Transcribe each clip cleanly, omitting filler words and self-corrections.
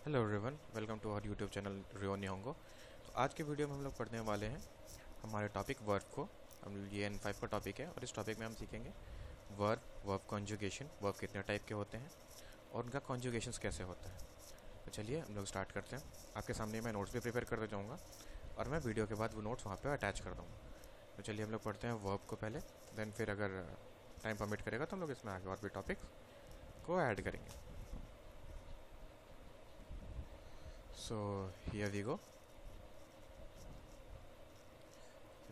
Hello everyone, welcome to our YouTube channel Riyo Nihongo. तो आज के वीडियो में हम लोग पढ़ने वाले हैं हमारे टॉपिक वर्ब को। हम ये N5 का टॉपिक है और इस टॉपिक में हम सीखेंगे वर्ब, वर्ब कॉन्जुगेशन, वर्ब कितने टाइप के होते हैं और उनका कॉन्जुगेशंस कैसे होता है। तो चलिए हम लोग स्टार्ट करते हैं। आपके सामने मैं नोट्स भी प्रिपेयर करते जाऊँगा और मैं वीडियो के बाद वो नोट्स वहाँ पर अटैच कर दूँगा। तो चलिए हम लोग पढ़ते हैं वर्ब को पहले, देन फिर अगर टाइम परमिट करेगा तो हम लोग इसमें आगे और भी टॉपिक्स को ऐड करेंगे। So here we go.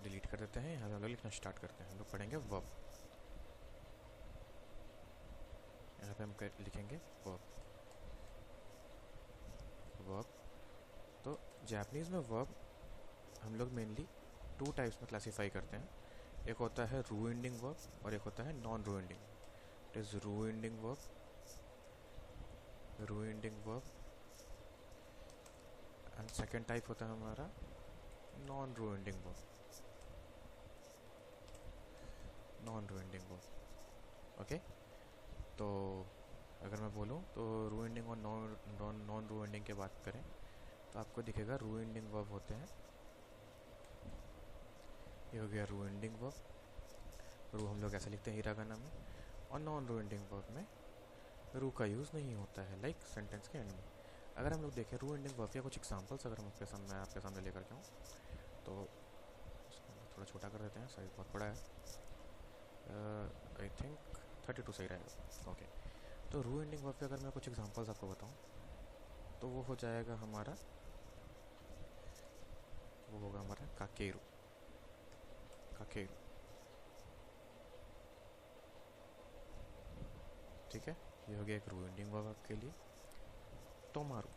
Delete कर देते हैं, यहाँ हम लोग लिखना स्टार्ट करते हैं। हम लोग पढ़ेंगे वर्ब। यहाँ पे हम लिखेंगे वर्ब। वर्ब तो जापानीज़ में वर्ब हम लोग मेनली टू टाइप्स में क्लासीफाई करते हैं। एक होता है रू एंडिंग वर्ब और एक होता है नॉन रू एंडिंग। इट इज़ रू एंडिंग वर्ब, रू ending verb. And second type होता है हमारा नॉन रू एंडिंग वर्ब, नॉन रू एंडिंग वर्ब। ओके, तो अगर मैं बोलूँ तो रू एंडिंग और नॉन रू एंडिंग की बात करें तो आपको दिखेगा रू एंडिंग वर्ब होते हैं। ये हो गया रू एंडिंग वर्ब। रू हम लोग ऐसे लिखते हैं हिरागाना में, और नॉन रू एंडिंग वर्ब में रू का यूज़ नहीं होता है, लाइक सेंटेंस के एंड में। अगर हम लोग देखें रू एंडिंग वर्ब के कुछ एग्जांपल्स अगर हम आपके सामने लेकर के आऊँ तो थोड़ा छोटा कर देते हैं, साइज बहुत बड़ा है। आई थिंक 32 सही रहेगा। ओके, तो रू एंडिंग वर्ब पे अगर मैं कुछ एग्जांपल्स आपको बताऊं तो वो हो जाएगा हमारा, वो होगा हमारा काकेरू। काकेरू, ठीक है, ये हो गया एक रू एंडिंग वर्ब आपके लिए। तोमारू,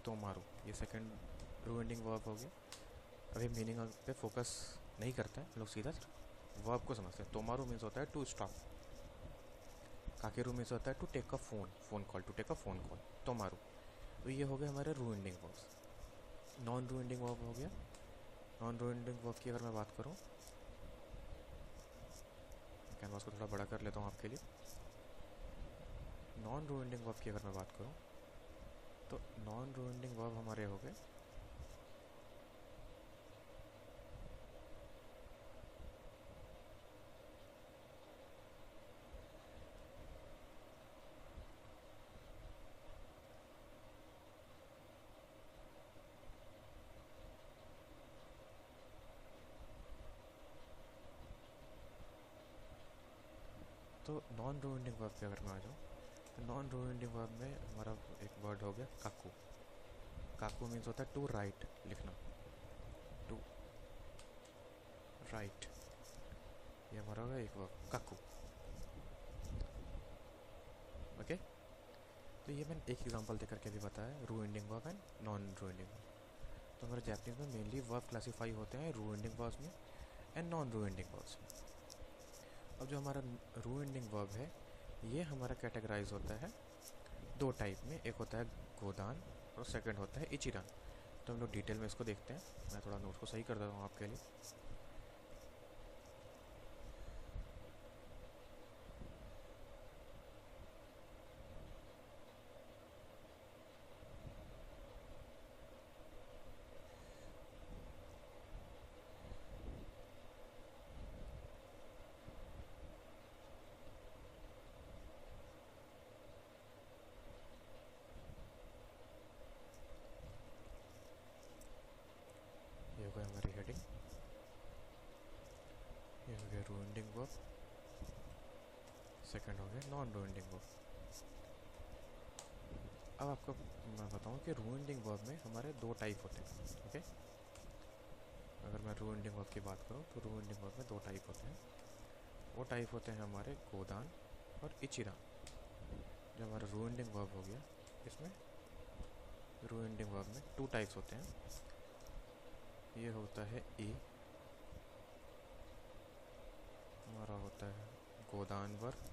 तोमारू ये सेकंड रू एंडिंग वर्ब हो गया। अभी मीनिंग पे फोकस नहीं करते हैं लोग, सीधा वर्ब को समझते हैं। तोमारू मीन्स होता है टू स्टॉप, काकेरू मीन्स होता है to take a phone call, to take a phone call. तोमारू, तो ये हो गया हमारे रू एंडिंग वर्ब्स। नॉन रू एंडिंग वर्ब हो गया। नॉन रू एंडिंग वर्ब की अगर मैं बात करूँ, कैनवास को थोड़ा बड़ा कर लेता हूँ आपके लिए। नॉन रू एंडिंग वर्ब की अगर मैं बात करूँ तो नॉन रू एंडिंग वर्ब हमारे हो गए तो नॉन रू एंडिंग वर्ब पे अगर मैं आ जाऊँ तो नॉन रू एंडिंग वर्ब में हमारा एक वर्ड हो गया काकू। काकू मीन्स होता है टू राइट, लिखना, टू राइट। ये हमारा होगा एक वर्ब काकू। ओके, तो ये मैंने एक एग्जांपल देकर के भी बताया, रू एंडिंग वर्ब एंड नॉन रू एंडिंग वर्ब। तो हमारे जापानीज में मेनली वर्ब क्लासीफाई होते हैं रू एंडिंग वर्ब्स में एंड नॉन रू एंडिंग वर्ब्स में। अब जो हमारा रू एंडिंग वर्ब है ये हमारा कैटेगराइज होता है दो टाइप में। एक होता है गोदान और सेकंड होता है इचिरान। तो हम लोग डिटेल में इसको देखते हैं। मैं थोड़ा नोट को सही कर देता हूँ आपके लिए। ये हो गया हमारी हेडिंग, ये हो गया रू एंडिंग वर्ब, सेकंड हो गया नॉन रू एंडिंग वर्ब। अब आपको मैं बताऊँ कि रू एंडिंग वर्ब में हमारे दो टाइप होते हैं। ओके, अगर मैं रू एंडिंग वर्ब की बात करूँ तो रू एंडिंग वर्ब में दो टाइप होते हैं। वो टाइप होते हैं हमारे गोदान और इचिरान। जो हमारा रू एंडिंग वर्ब हो गया, इसमें रू एंडिंग वर्ब में टू टाइप्स होते हैं। ये होता है ए, हमारा होता है गोदान वर्ब,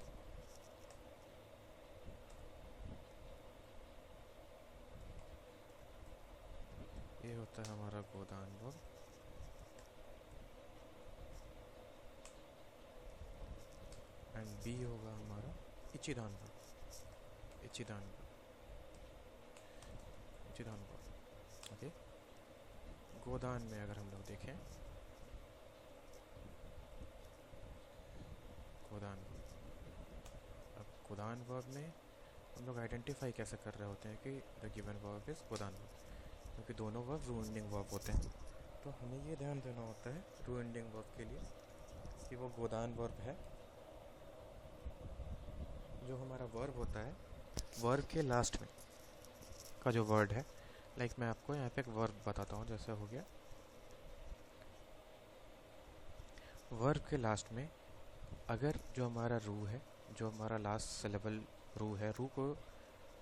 ये होता है हमारा गोदान वर्ब, एंड बी होगा हमारा इचिदान वर्ब, इचिदान वर्ब। प्रतिदान वर्ब। ओके, गोदान में अगर हम लोग देखें, गोदान, अब गोदान वर्ब में हम लोग आइडेंटिफाई कैसे कर रहे होते हैं कि the given verb is godan verb, क्योंकि दोनों वर्ब रू एंडिंग वर्ब होते हैं। तो हमें ये ध्यान देना होता है रू एंडिंग वर्ब के लिए कि वो गोदान वर्ब है। जो हमारा वर्ब होता है, वर्ब के लास्ट में का जो वर्ड है, लाइक मैं आपको यहाँ पे एक वर्ब बताता हूँ। जैसे हो गया, वर्ब के लास्ट में अगर जो हमारा रू है, जो हमारा लास्ट सिलेबल रू है, रू को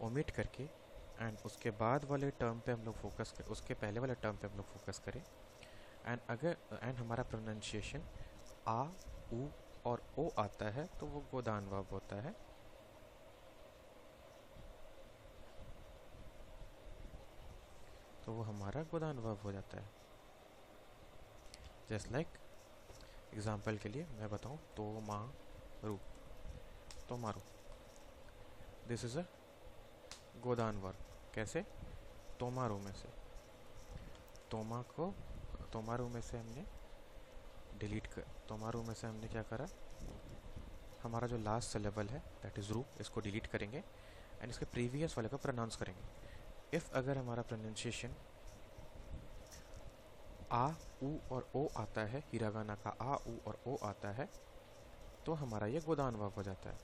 ओमिट करके एंड उसके बाद वाले टर्म पे हम लोग फोकस करें, उसके पहले वाले टर्म पे हम लोग फोकस करें, एंड हमारा प्रोनाउंसिएशन आ, ऊ और ओ आता है, तो वो गोदान वर्ब होता है। तो वो हमारा गोदान वर्ब हो जाता है। जस्ट लाइक एग्जाम्पल के लिए मैं बताऊँ, तो मारू, tomaru, this is a godan verb. कैसे? तोमारू में से, तोमा को तोमारू में से हमने डिलीट कर, तोमारू में से हमने क्या करा, हमारा जो लास्ट सिलेबल है दैट इज़ रू, इसको डिलीट करेंगे एंड इसके प्रीवियस वाले को प्रोनाउंस करेंगे। इफ़ अगर हमारा प्रोनाउंसिएशन आ, ऊ और ओ आता है, हिरागाना का आ, ऊ और ओ आता है, तो हमारा ये गोदान वर्ब हो जाता है।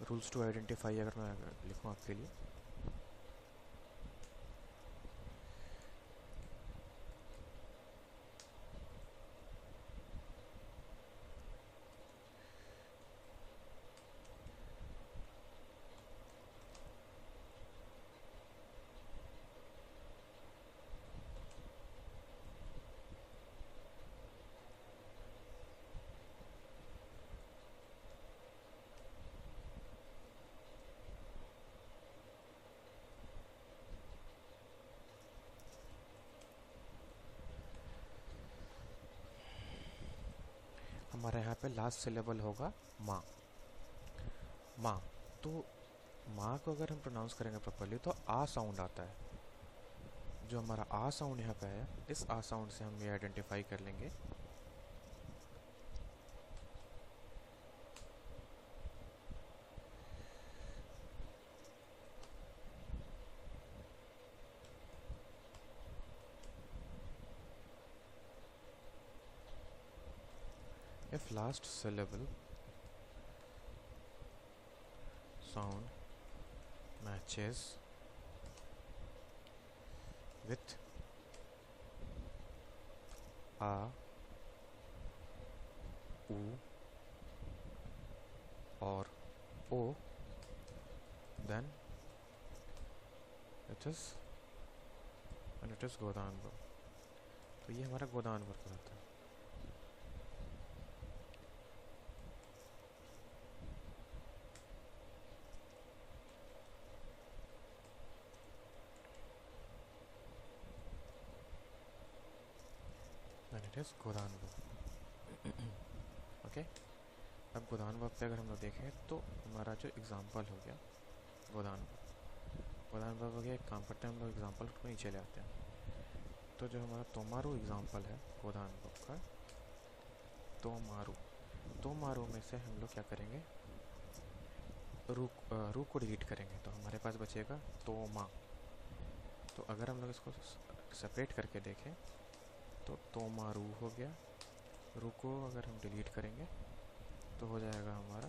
रूल्स टू आइडेंटिफाई अगर मैं लिखूँ आपके लिए, हमारे यहाँ पे लास्ट सिलेबल होगा माँ, माँ। तो माँ को अगर हम प्रोनाउंस करेंगे प्रॉपर्ली तो आ साउंड आता है। जो हमारा आ साउंड यहाँ पे है, इस आ साउंड से हम ये आइडेंटिफाई कर लेंगे if last syllable sound matches with a, u or o, then it is godan verb. तो ये हमारा गोदान वर्ब रहता है। It is godan verb. Okay, अब गोदान वर्ब पे अगर हम लोग देखें तो हमारा जो एग्जांपल हो गया गोदान वर्ब हो गया। एक काम करते हैं, हम लोग एग्जांपल को नीचे ले आते हैं। तो जो हमारा तोमारू एग्जांपल है गोदान वर्ब का, तोमारू में से हम लोग क्या करेंगे, रू को डिलीट करेंगे, तो हमारे पास बचेगा तोमा। तो अगर हम लोग इसको सेपरेट करके देखें तो तोमारू हो गया, रू को अगर हम डिलीट करेंगे तो हो जाएगा हमारा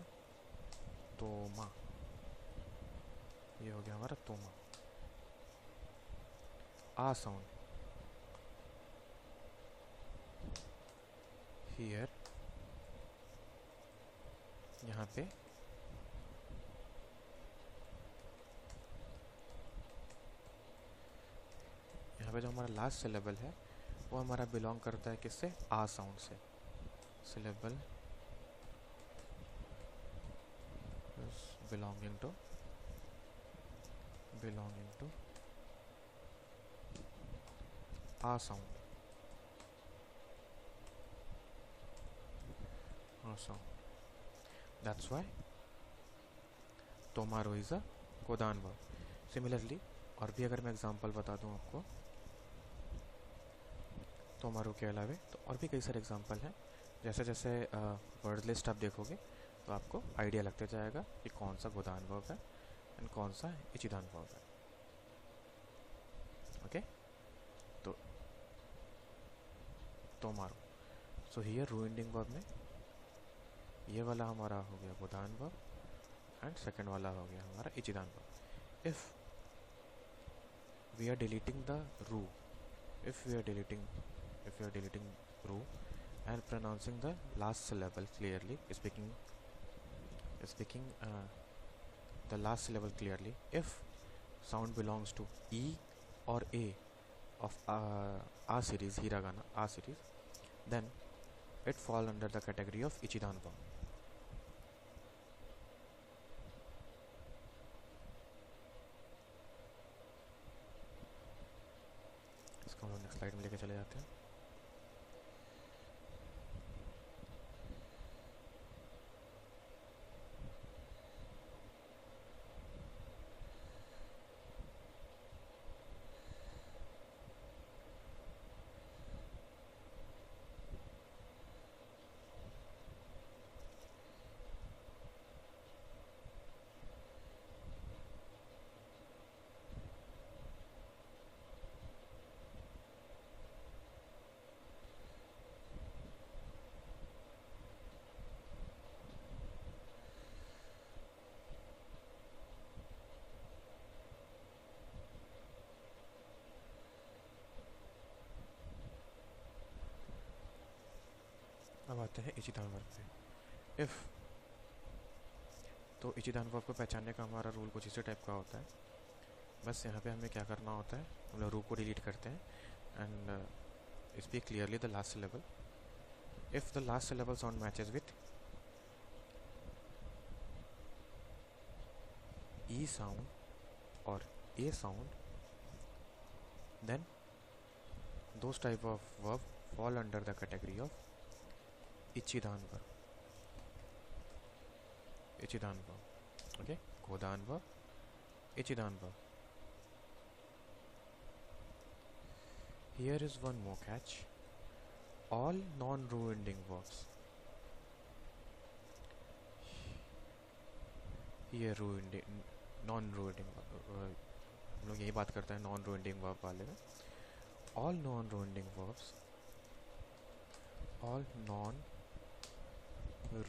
तोमा। ये हो गया हमारा तोमा। आ साउंड हियर, यहाँ पे जो हमारा लास्ट सिलेबल है वो हमारा बिलोंग करता है किससे, आ साउंड से। सिलेबल बिलोंगिंग टू आ sound, That's why Tomaru is a godan verb. Similarly और भी अगर मैं एग्जांपल बता दूं आपको तोमारू के अलावे तो और भी कई सारे एग्जांपल हैं। जैसे जैसे वर्ड लिस्ट आप देखोगे तो आपको आइडिया लगते जाएगा कि कौन सा गोदान वर्ब है एंड कौन सा इचिदान वर्ब है। ओके, तो तोमारू, सो हियर रू एंडिंग वर्ब में ये वाला हमारा हो गया गोदान वर्ब एंड सेकंड वाला हो गया हमारा इचिदान verb. If we are deleting the रू, if we are deleting ru and pronouncing the last syllable clearly, speaking the last syllable clearly, if sound belongs to e or a of a series, hiragana a series, then it fall under the category of ichidan verb. इसको हम लोग next slide में लेके चले जाते हैं। अब आते हैं इचिदान वर्ब पे। इफ़, तो इचिदान वर्ब को पहचानने का हमारा रूल कुछ इसी टाइप का होता है। बस यहाँ पे हमें क्या करना होता है, हम लोग रू को डिलीट करते हैं and speak clearly the last syllable. If the last syllable sound matches with E sound और ए sound, then those type of verb fall under the category of ichidan verb. Ichidan verb. Okay, godan verb, ichidan verb. Here is one more catch. All non-ru ending verbs. Here ru ending, non-ru ending verb. हम लोग यही बात करते हैं non रू ending verb वाले में। All non रू एंडिंग वर्ब्स, ऑल नॉन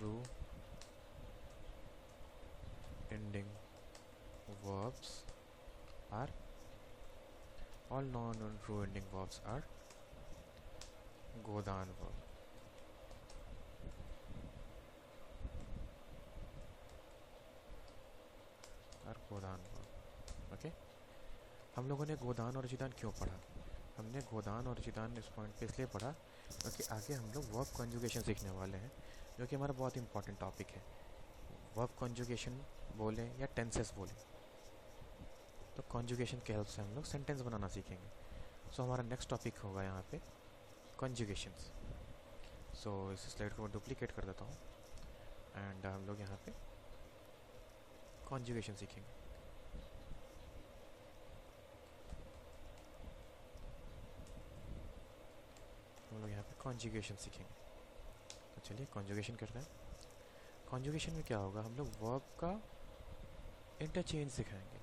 रू ending verbs are, all non रू एंडिंग वर्ब्स आर गोदान वर्ब। आर गोदान वर्ब। ओके, हम लोगों ने गोदान और इचिदान क्यों पढ़ा? हमने गोदान और इचिदान इस पॉइंट पे इसलिए पढ़ा क्योंकि आगे हम लोग वर्ब कॉन्जुगेशन सीखने वाले हैं, जो कि हमारा बहुत इंपॉर्टेंट टॉपिक है। वर्ब कॉन्जुगेशन बोलें या टेंसेस बोलें, तो कॉन्जुगेशन के हेल्प से हम लोग सेंटेंस बनाना सीखेंगे। सो हमारा नेक्स्ट टॉपिक होगा यहाँ पे कॉन्जुगेशंस। सो इस स्लाइड को मैं डुप्लीकेट कर देता हूँ एंड हम लोग यहाँ पे कॉन्जुगेशन सीखेंगे। हम लोग यहाँ पे कॉन्जुगेशन सीखेंगे। तो चलिए कॉन्जुगेशन करते हैं। कॉन्जुगेशन में क्या होगा, हम लोग वर्ब का इंटरचेंज सिखाएंगे।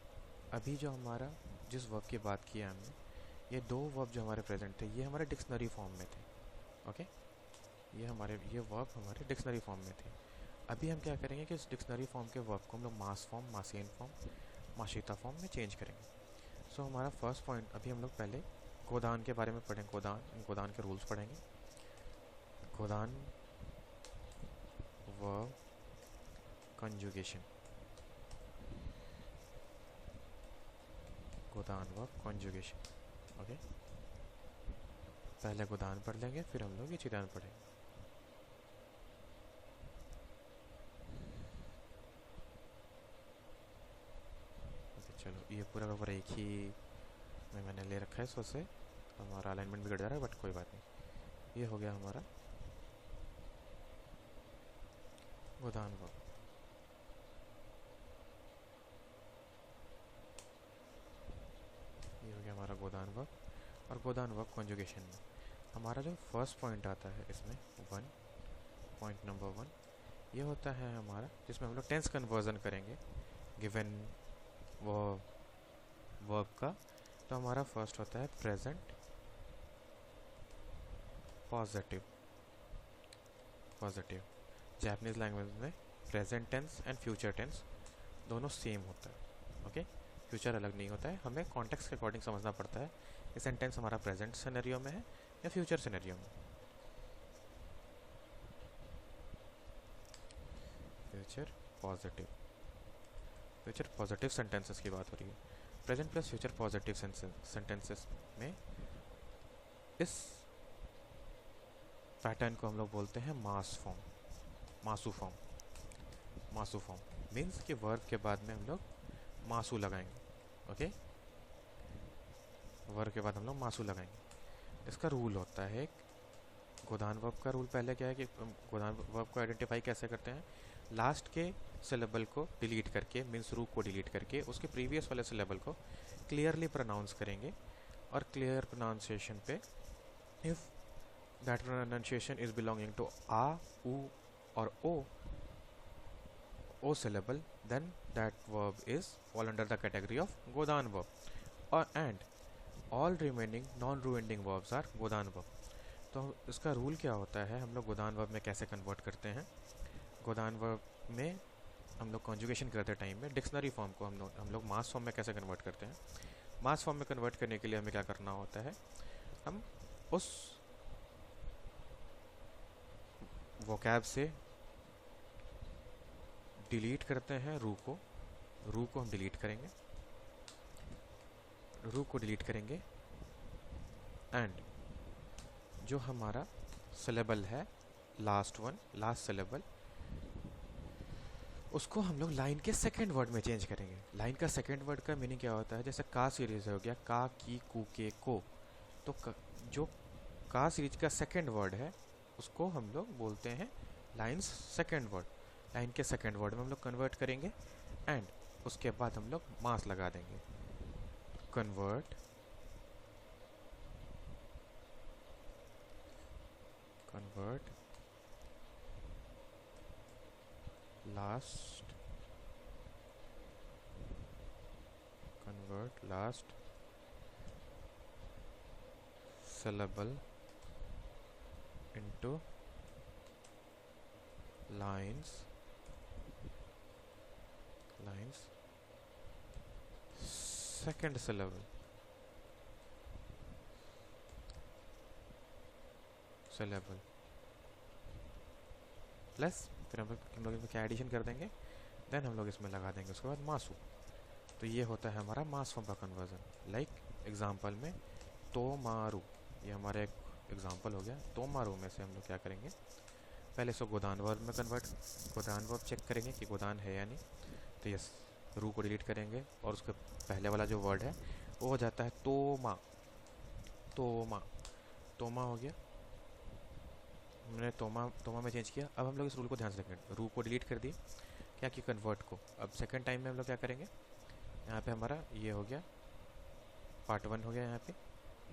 अभी जो हमारा जिस वर्ब की बात की है हमने, ये दो वर्ब जो हमारे प्रेजेंट थे, ये हमारे डिक्शनरी फॉर्म में थे। ओके, ये वर्ब हमारे डिक्शनरी फॉर्म में थे। अभी हम क्या करेंगे कि इस डिक्शनरी फॉर्म के वर्ब को हम लोग मास फॉर्म, मासेन फॉर्म, माशीता फॉर्म में चेंज करेंगे। सो हमारा फर्स्ट पॉइंट, अभी हम लोग पहले गोदान के बारे में पढ़ेंगे। गोदान के रूल्स पढ़ेंगे। गोदान वर्ब कंजुगेशन, गोदान वर्ब कंजुगेशन। ओके, पहले गोदान पढ़ लेंगे, फिर हम लोग इचिदान पढ़ेंगे। चलो, ये पूरा का पूरा एक ही में मैंने ले रखा है, से हमारा अलाइनमेंट बिगड़ जा रहा है, बट कोई बात नहीं। ये हो गया हमारा गोदान वर्ब। गोदान वर्ब कॉन्जुगेशन में हमारा जो फर्स्ट पॉइंट आता है इसमें पॉइंट नंबर 1 ये होता है हमारा, जिसमें हम लोग टेंस कन्वर्जन करेंगे गिवन वो वर्ब का। तो हमारा फर्स्ट होता है प्रेजेंट पॉजिटिव। जापानीज लैंग्वेज में present tense and future tense दोनों सेम होता है। ओके, फ्यूचर अलग नहीं होता है, हमें कॉन्टेक्स्ट के अकॉर्डिंग समझना पड़ता है कि सेंटेंस हमारा प्रेजेंट सिनेरियो में है या फ्यूचर सिनेरियो में। फ्यूचर पॉजिटिव सेंटेंसेस की बात हो रही है। Present plus future positive sentences में इस पैटर्न को हम लोग बोलते हैं मासू फॉर्म मीन्स कि वर्ब के बाद में हम लोग मासू लगाएंगे। ओके, वर्ब के बाद हम लोग मासू लगाएंगे। इसका रूल होता है एक गोदान वर्ब का रूल। पहले क्या है कि गोदान वर्ब को आइडेंटिफाई कैसे करते हैं, लास्ट के सिलेबल को डिलीट करके, मीन्स रू को डिलीट करके उसके प्रीवियस वाले सिलेबल को क्लियरली प्रोनाउंस करेंगे, और क्लियर प्रोनाउंसिएशन पे if that pronunciation is belonging to आ, ऊ और ओ syllable, then that verb is fall under the category of godan verb, or and all remaining non-ruending verbs are godan verb। तो इसका rule क्या होता है, हम लोग गोदान वर्ब में कैसे कन्वर्ट करते हैं। गोदान वर्ब में हम लोग कॉन्जुगेशन करते टाइम में डिक्शनरी फॉर्म को हम लोग मास फॉर्म में कैसे कन्वर्ट करते हैं। मास फॉर्म में कन्वर्ट करने के लिए हमें क्या करना होता है, हम उस वोकैब से डिलीट करते हैं रू को हम डिलीट करेंगे, एंड जो हमारा सिलेबल है लास्ट सिलेबल, उसको हम लोग लाइन के सेकंड वर्ड में चेंज करेंगे। लाइन का सेकंड वर्ड का मीनिंग क्या होता है, जैसे का सीरीज हो गया का, की, कू, के, को, तो जो का सीरीज का सेकंड वर्ड है उसको हम लोग बोलते हैं लाइन्स सेकंड वर्ड। लाइन के सेकंड वर्ड में हम लोग कन्वर्ट करेंगे, एंड उसके बाद हम लोग मास लगा देंगे। Convert last syllable into lines second syllable plus फिर हम लोग इसमें क्या एडिशन कर देंगे, देन हम लोग इसमें लगा देंगे उसके बाद मासू। तो ये होता है हमारा मास फॉर्म का कन्वर्जन। लाइक एग्जांपल में तो मारू, ये हमारा एक एग्जांपल हो गया। तो मारू में से हम लोग क्या करेंगे, पहले इसको गोदान वर्ब में गोदान वर्ब चेक करेंगे कि गोदान है या नहीं। तो यस, रू को डिलीट करेंगे और उसके पहले वाला जो वर्ड है वो हो जाता है तोमा हो गया। हमने तोमा में चेंज किया। अब हम लोग इस रूल को ध्यान से रखेंगे, रू को डिलीट कर दिए, क्या कि कन्वर्ट को। अब सेकंड टाइम में हम लोग क्या करेंगे, यहाँ पे हमारा ये हो गया पार्ट 1 हो गया। यहाँ पे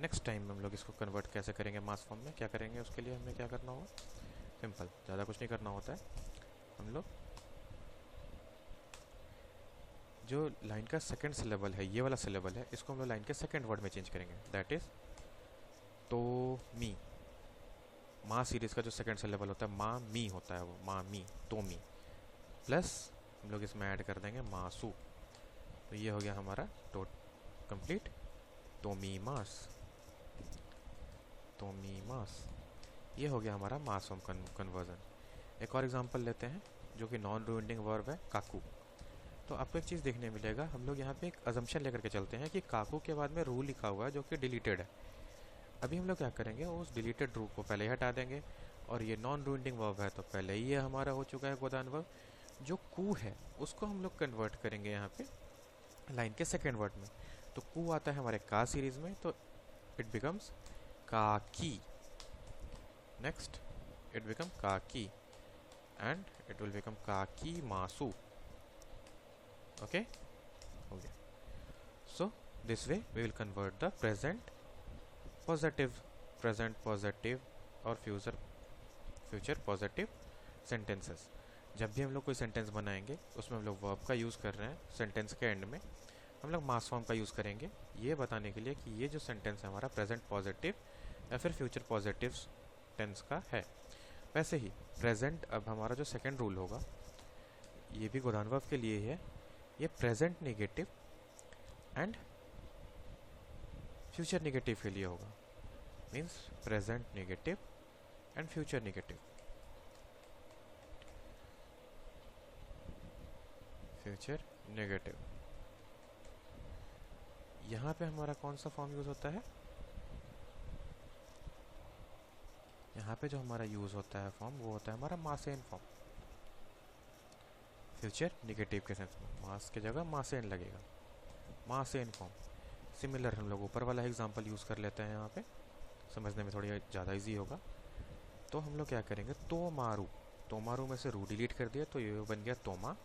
नेक्स्ट टाइम में हम लोग इसको कन्वर्ट कैसे करेंगे मास फॉर्म में, क्या करेंगे उसके लिए हमें क्या करना होगा, सिंपल, ज़्यादा कुछ नहीं करना होता है। हम लोग जो लाइन का सेकंड सिलेबल है, ये वाला सिलेबल है, इसको हम लोग लाइन के सेकंड वर्ड में चेंज करेंगे, दैट इज तो मी। माँ सीरीज का जो सेकंड सिलेबल होता है माँ मी होता है, वो माँ मी, तो मी, प्लस हम लोग इसमें ऐड कर देंगे मासू। तो ये हो गया हमारा कंप्लीट तो मी मास। ये हो गया हमारा मास फॉर्म कन्वर्जन। एक और एग्जांपल लेते हैं जो कि नॉन रूइंडिंग वर्ब है, काकू। तो आपको एक चीज़ देखने मिलेगा, हम लोग यहाँ पे एक अजम्पशन लेकर के चलते हैं कि काकू के बाद में रू लिखा हुआ है जो कि डिलीटेड है। अभी हम लोग क्या करेंगे, उस डिलीटेड रू को पहले ही हटा देंगे, और ये नॉन रूइंडिंग वर्ब है तो पहले ही ये हमारा हो चुका है गोदान वर्ब। जो कू है उसको हम लोग कन्वर्ट करेंगे यहाँ पे लाइन के सेकेंड वर्ड में। तो कू आता है हमारे का सीरीज में, तो it becomes kaki. Next it become kaki and it will become kaki masu. Okay, हो गया। So this way we will convert the present positive, present positive और फ्यूचर पॉजिटिव सेंटेंसेस। जब भी हम लोग कोई सेंटेंस बनाएंगे उसमें हम लोग वर्ब का यूज़ कर रहे हैं, सेंटेंस के एंड में हम लोग मास फॉर्म का यूज़ करेंगे, ये बताने के लिए कि ये जो सेंटेंस है हमारा प्रेजेंट पॉजिटिव या फिर फ्यूचर पॉजिटिव टेंस का है। वैसे ही प्रेजेंट, अब हमारा जो सेकंड रूल होगा ये भी गोदान वर्ब के लिए है, ये present negative and future negative के लिए होगा। Means present negative and future negative. Future negative, यहाँ पे हमारा कौन सा फॉर्म यूज़ होता है? यहाँ पे जो हमारा यूज़ होता है फॉर्म वो होता है हमारा मासेन फॉर्म। फ्यूचर नेगेटिव के सेंस में मास की जगह मासेन लगेगा, मासेन फॉर्म। सिमिलर हम लोग ऊपर वाला एग्जांपल यूज़ कर लेते हैं, यहाँ पे समझने में थोड़ी ज़्यादा इजी होगा। तो हम लोग क्या करेंगे, तो मारू में से रू डिलीट कर दिया तो ये बन गया तोमा।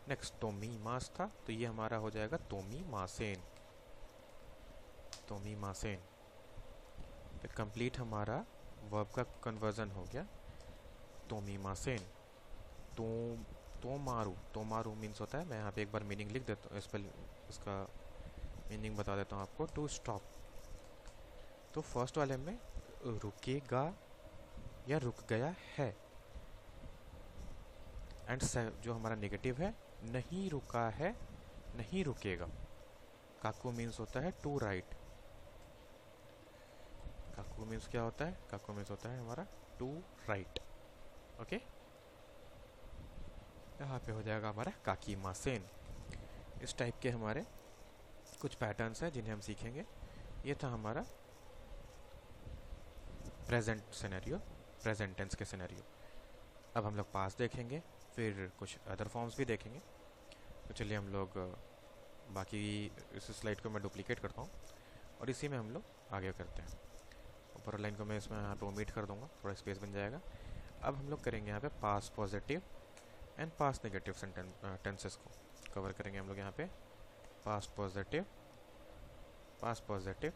नेक्स्ट तोमी मास था तो ये हमारा हो जाएगा तोमी मासेन, तोमी मासेन। तो कंप्लीट हमारा वर्ब का कन्वर्जन हो गया तोमी मासेन। तो मारू मीन्स होता है, मैं यहाँ पे एक बार मीनिंग लिख देता हूँ, इसका मीनिंग बता देता हूँ आपको, टू स्टॉप। तो फर्स्ट वाले में रुकेगा या रुक गया है, एंड जो हमारा नेगेटिव है नहीं रुका है नहीं रुकेगा। काकू मीन्स होता है टू राइट। काकू मीन्स क्या होता है? काकू मीन्स होता है हमारा टू राइट। ओके, यहाँ पे हो जाएगा हमारा काकी मासेन। इस टाइप के हमारे कुछ पैटर्न्स हैं जिन्हें हम सीखेंगे। ये था हमारा प्रेजेंट सिनेरियो, प्रेजेंट टेंस के सिनेरियो। अब हम लोग पास्ट देखेंगे, फिर कुछ अदर फॉर्म्स भी देखेंगे। तो चलिए हम लोग बाकी इस स्लाइड को मैं डुप्लीकेट करता हूँ और इसी में हम लोग आगे करते हैं। ऊपर लाइन को मैं इसमें यहाँ पे ओमिट कर दूँगा, थोड़ा स्पेस बन जाएगा। अब हम लोग करेंगे यहाँ पे past positive and past negative tenses को कवर करेंगे हम लोग यहाँ पे। पास्ट पॉजिटिव, पास्ट पॉजिटिव,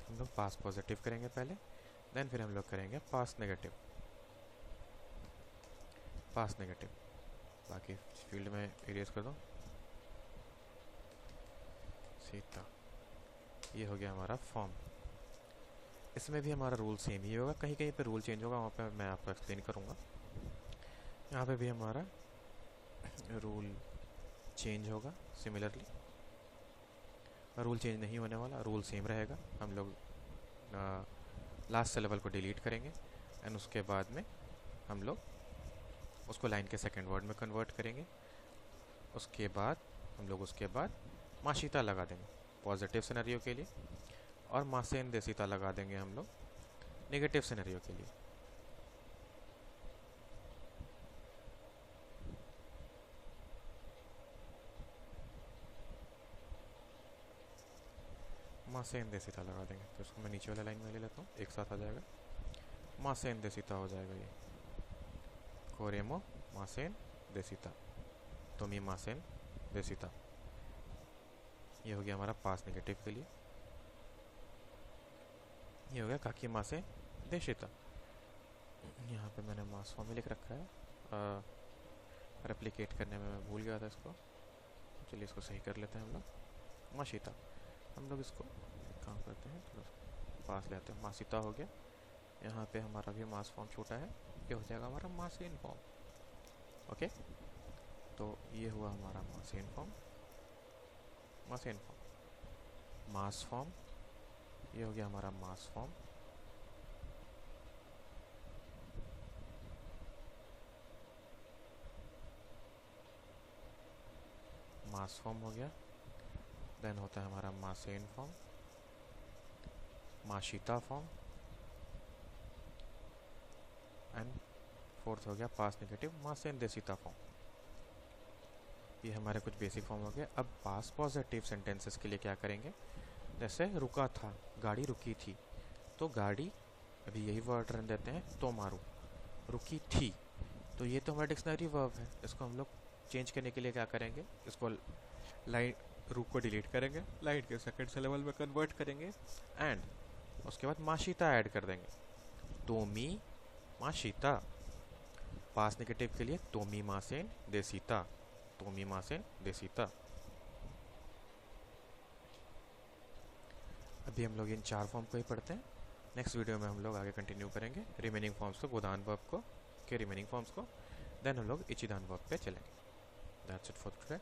हम लोग पास्ट पॉजिटिव करेंगे पहले, देन फिर हम लोग करेंगे पास्ट नेगेटिव। पास्ट नेगेटिव बाकी फील्ड में इरेज कर दो। सीता, ये हो गया हमारा फॉर्म। इसमें भी हमारा रूल सेम ही होगा, कहीं कहीं पे रूल चेंज होगा, वहाँ पे मैं आपको एक्सप्लेन करूँगा। यहाँ पे भी हमारा रूल चेंज होगा सिमिलरली। रूल चेंज नहीं होने वाला, रूल सेम रहेगा। हम लोग लास्ट सिलेबल को डिलीट करेंगे एंड उसके बाद में हम लोग उसको लाइन के सेकंड वर्ड में कन्वर्ट करेंगे। उसके बाद हम लोग माशीता लगा देंगे पॉजिटिव सिनेरियो के लिए, और मासेन देसीता लगा देंगे हम लोग नेगेटिव सिनेरियो के लिए। मासेन देसीता लगा देंगे, तो इसको मैं नीचे वाला लाइन में ले लेता हूँ, एक साथ आ जाएगा। मासेन देसीता हो जाएगा ये, कोरेमो मासेन देसीता, तोमी मासेन देसीता। ये हो गया हमारा पास नेगेटिव के लिए। ये हो गया काकी मासेन देशिता। यहाँ पे मैंने मास फॉर्म में लिख रखा है, रेप्लिकेट करने में मैं भूल गया था इसको। चलिए इसको सही कर लेते हैं हम लोग। माशीता, हम लोग इसको काम करते हैं, थोड़ा पास लेते हैं। मासीता हो गया। यहाँ पे हमारा भी मास फॉर्म छोटा है, ये हो जाएगा हमारा मासेन फॉर्म। ओके, तो ये हुआ हमारा मासेन फॉर्म। मासेन फॉर्म, मास फॉर्म, ये हो गया हमारा मास फॉर्म। मास फॉर्म हो गया, देन होता है हमारा मासेन फॉर्म, माशीता फॉर्म, एंड फोर्थ हो गया पास्ट नेगेटिव मासेन देसीता फॉर्म। ये हमारे कुछ बेसिक फॉर्म हो गए। अब पास्ट पॉजिटिव सेंटेंसेस के लिए क्या करेंगे, जैसे रुका था, गाड़ी रुकी थी, तो गाड़ी अभी यही वर्ड रन देते हैं, तो मारू, रुकी थी। तो ये तो हमारा डिक्शनरी वर्ब है। इसको हम लोग चेंज करने के लिए क्या करेंगे, इसको लाइन रुक को डिलीट करेंगे, लाइन के सेकंड सिलेबल में कन्वर्ट करेंगे एंड उसके बाद माशिता ऐड कर देंगे। तोमी माशिता। पास नेगेटिव के लिए तोमी मासेन देसीता, तोमी मासेन देसीता। अभी हम लोग इन 4 फॉर्म को ही पढ़ते हैं। नेक्स्ट वीडियो में हम लोग आगे कंटिन्यू करेंगे रिमेनिंग फॉर्म्स को, गोदान वर्ब को के रिमेनिंग फॉर्म्स को। देन हम लोग इचिदान वर्ब पे चलेंगे। That's it for today.